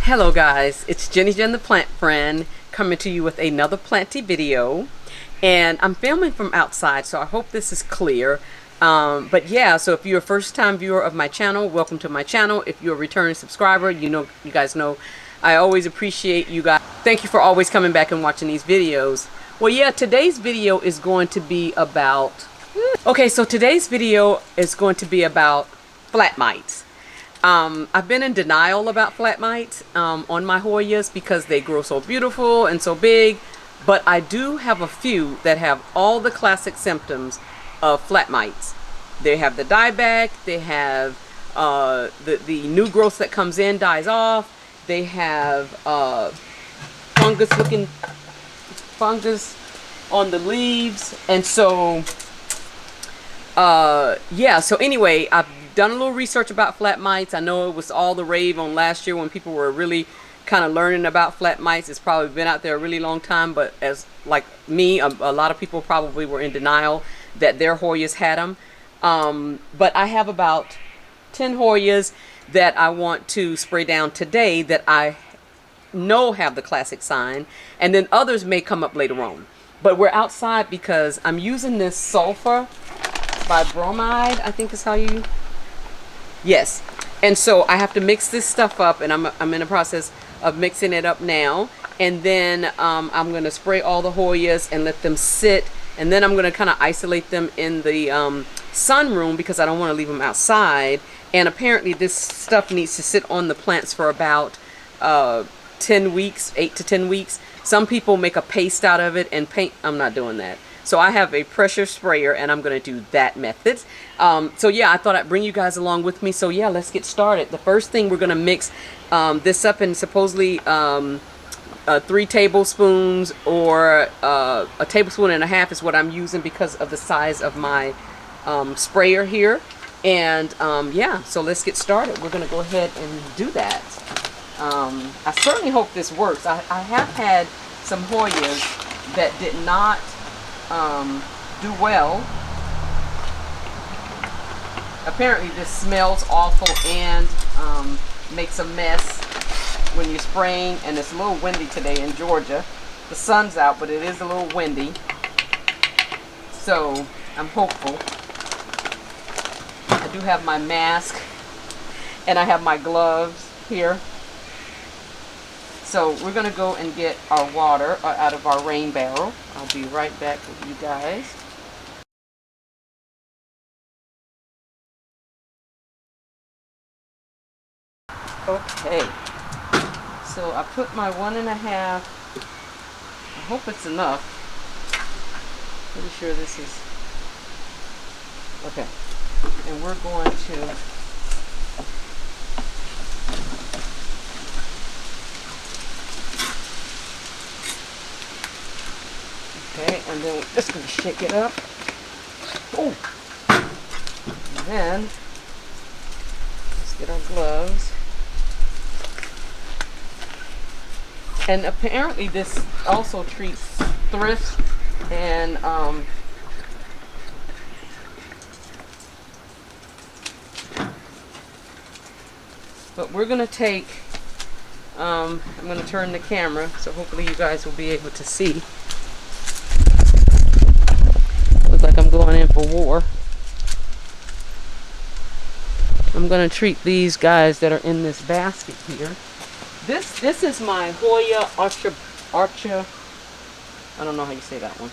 Hello guys, it's Jenny Jen the Plant Friend coming to you with another planty video, and I'm filming from outside, so I hope this is clear. But yeah, so if you're a first time viewer of my channel, welcome to my channel. If you're a returning subscriber, you guys know I always appreciate you guys. Thank you for always coming back and watching these videos. Well, yeah, today's video is going to be about today's video is going to be about flat mites. I've been in denial about flat mites on my Hoyas because they grow so beautiful and so big, but I do have a few that have all the classic symptoms of flat mites. They have the dieback, they have the new growth that comes in dies off, they have fungus on the leaves, and so yeah, so anyway, I've done a little research about flat mites. I know it was all the rave on last year when people were really kind of learning about flat mites. It's probably been out there a really long time, but as like me, a lot of people probably were in denial that their Hoyas had them. But I have about 10 Hoyas that I want to spray down today that I know have the classic sign, and then others may come up later on. But we're outside because I'm using this sulfur by bromide, I think is how you... Yes. And so I have to mix this stuff up, and I'm in the process of mixing it up now. And then I'm going to spray all the Hoyas and let them sit. And then I'm going to kind of isolate them in the sunroom because I don't want to leave them outside. And apparently this stuff needs to sit on the plants for about 10 weeks, 8 to 10 weeks. Some people make a paste out of it and paint. I'm not doing that. So I have a pressure sprayer, and I'm going to do that method. So yeah, I thought I'd bring you guys along with me. So yeah, let's get started. The first thing, we're going to mix this up in supposedly 3 tablespoons or a tablespoon and a half is what I'm using because of the size of my sprayer here. And yeah, so let's get started. We're going to go ahead and do that. I certainly hope this works. I have had some Hoyas that did not do well. Apparently this smells awful and makes a mess when you're spraying, and it's a little windy today in Georgia. The sun's out, but it is a little windy, so I'm hopeful. I do have my mask and I have my gloves here. So we're going to go and get our water out of our rain barrel. I'll be right back with you guys. Okay, so I put my 1.5, I hope it's enough. Pretty sure this is, okay. And we're going to okay, and then we're just going to shake it up. Oh, and then let's get our gloves. And apparently this also treats thrift and but we're going to take I'm going to turn the camera so hopefully you guys will be able to see. Looks like I'm going in for war. I'm going to treat these guys that are in this basket here. This is my Hoya Archer. I don't know how you say that one.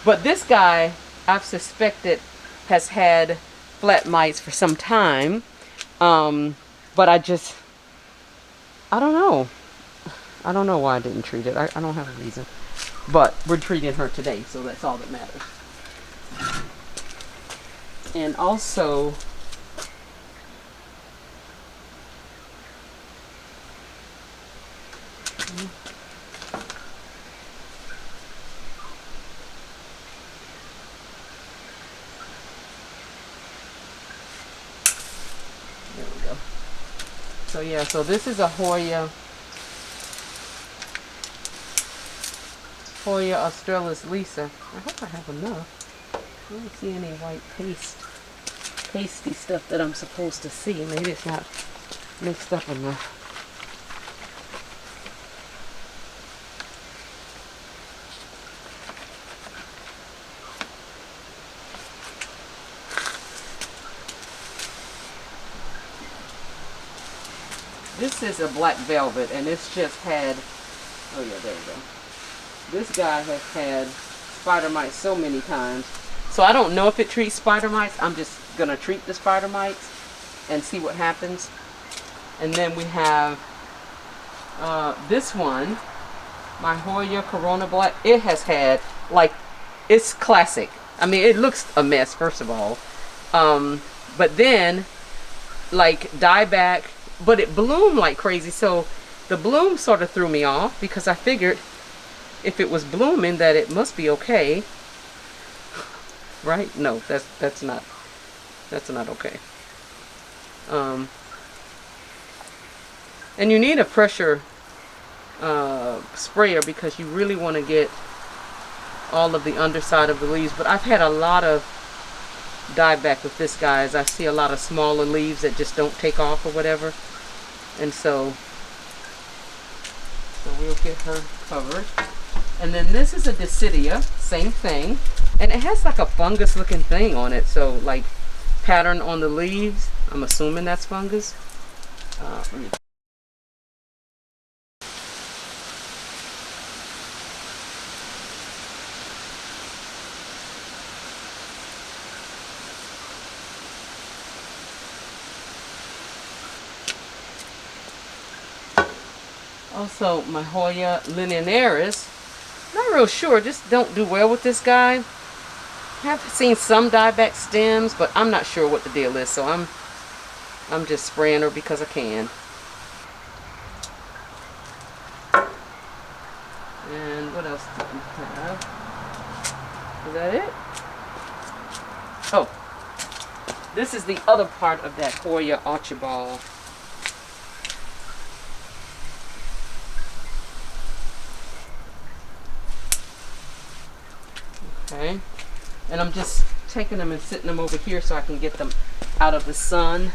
But this guy, I've suspected, has had flat mites for some time. But I don't know. I don't know why I didn't treat it. I don't have a reason. But we're treating her today, so that's all that matters. And also, there we go. So yeah, so this is a Hoya Australis Lisa. I hope I have enough. I don't see any white pasty stuff that I'm supposed to see. Maybe it's not mixed up enough. This is a black velvet, and it's just had, oh yeah, there we go. This guy has had spider mites so many times. So I don't know if it treats spider mites. I'm just going to treat the spider mites and see what happens. And then we have this one, my Hoya Corona Black. It has had, like, it's classic. I mean, it looks a mess, first of all. But then, like, dieback, but it bloomed like crazy. So the bloom sort of threw me off because I figured if it was blooming that it must be okay. Right? No, that's not okay. And you need a pressure sprayer because you really want to get all of the underside of the leaves. But I've had a lot of dieback with this, guys. I see a lot of smaller leaves that just don't take off or whatever, and so we'll get her covered. And then this is a Decidia, same thing, and it has like a fungus looking thing on it, so like pattern on the leaves. I'm assuming that's fungus. Let me. Also, my Hoya linearis, not real sure, just don't do well with this guy. Have seen some dieback stems, but I'm not sure what the deal is, so I'm just spraying her because I can. And what else do we have? Is that it? Oh, this is the other part of that Hoya Archibald. Okay, and I'm just taking them and sitting them over here so I can get them out of the sun.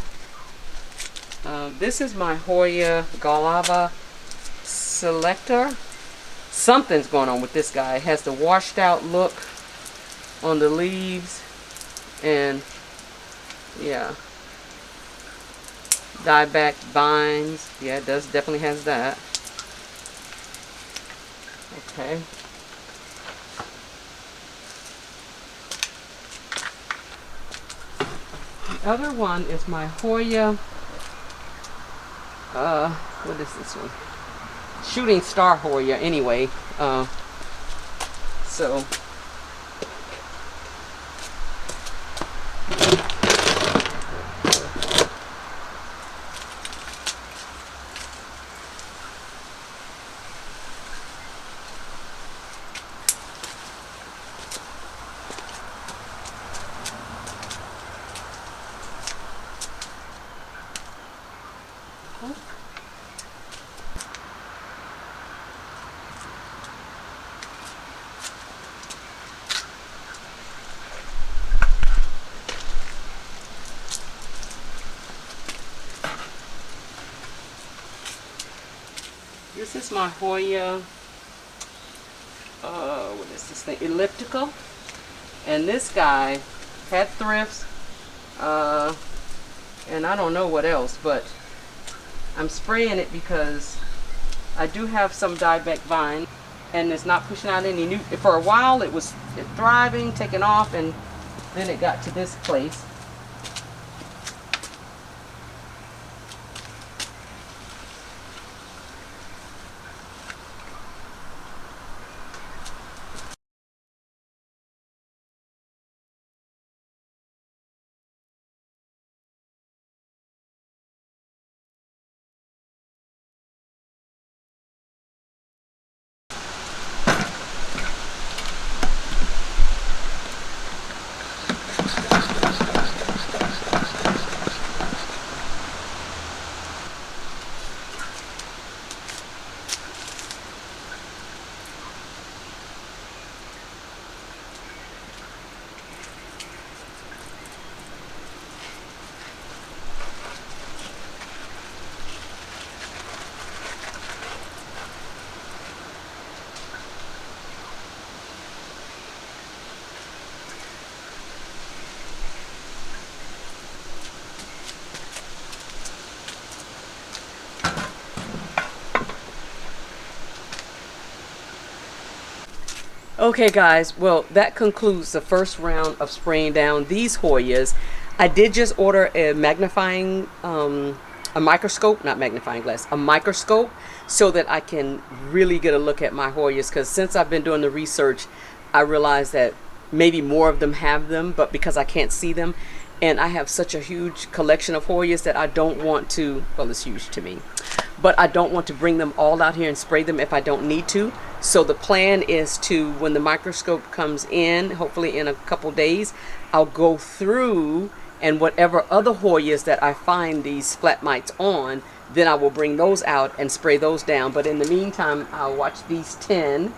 This is my Hoya Galava Selector. Something's going on with this guy. It has the washed out look on the leaves, and yeah, dieback vines. Yeah, it does, definitely has that. Okay. The other one is my Hoya, what is this one? Shooting Star Hoya, anyway. So, this is my Hoya, what is this thing? Elliptica. And this guy had thrifts, and I don't know what else, but I'm spraying it because I do have some dieback vine, and it's not pushing out any new. For a while, it was thriving, taking off, and then it got to this place. Okay, guys, well, that concludes the first round of spraying down these Hoyas. I did just order a magnifying, a microscope, not magnifying glass, a microscope, so that I can really get a look at my Hoyas, because since I've been doing the research, I realized that maybe more of them have them, but because I can't see them, and I have such a huge collection of Hoyas that I don't want to, well, it's huge to me, but I don't want to bring them all out here and spray them if I don't need to. So the plan is to, when the microscope comes in, hopefully in a couple days, I'll go through, and whatever other Hoyas that I find these flat mites on, then I will bring those out and spray those down. But in the meantime, I'll watch these 10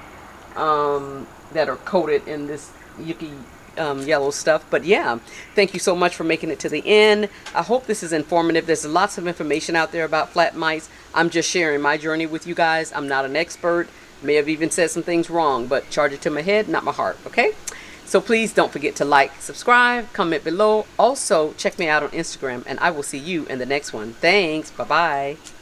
that are coated in this yucky yellow stuff. But yeah, thank you so much for making it to the end. I hope this is informative. There's lots of information out there about flat mites. I'm just sharing my journey with you guys. I'm not an expert. May have even said some things wrong, but charge it to my head, not my heart. Okay, so please don't forget to like, subscribe, comment below. Also check me out on Instagram, and I will see you in the next one. Thanks. Bye bye.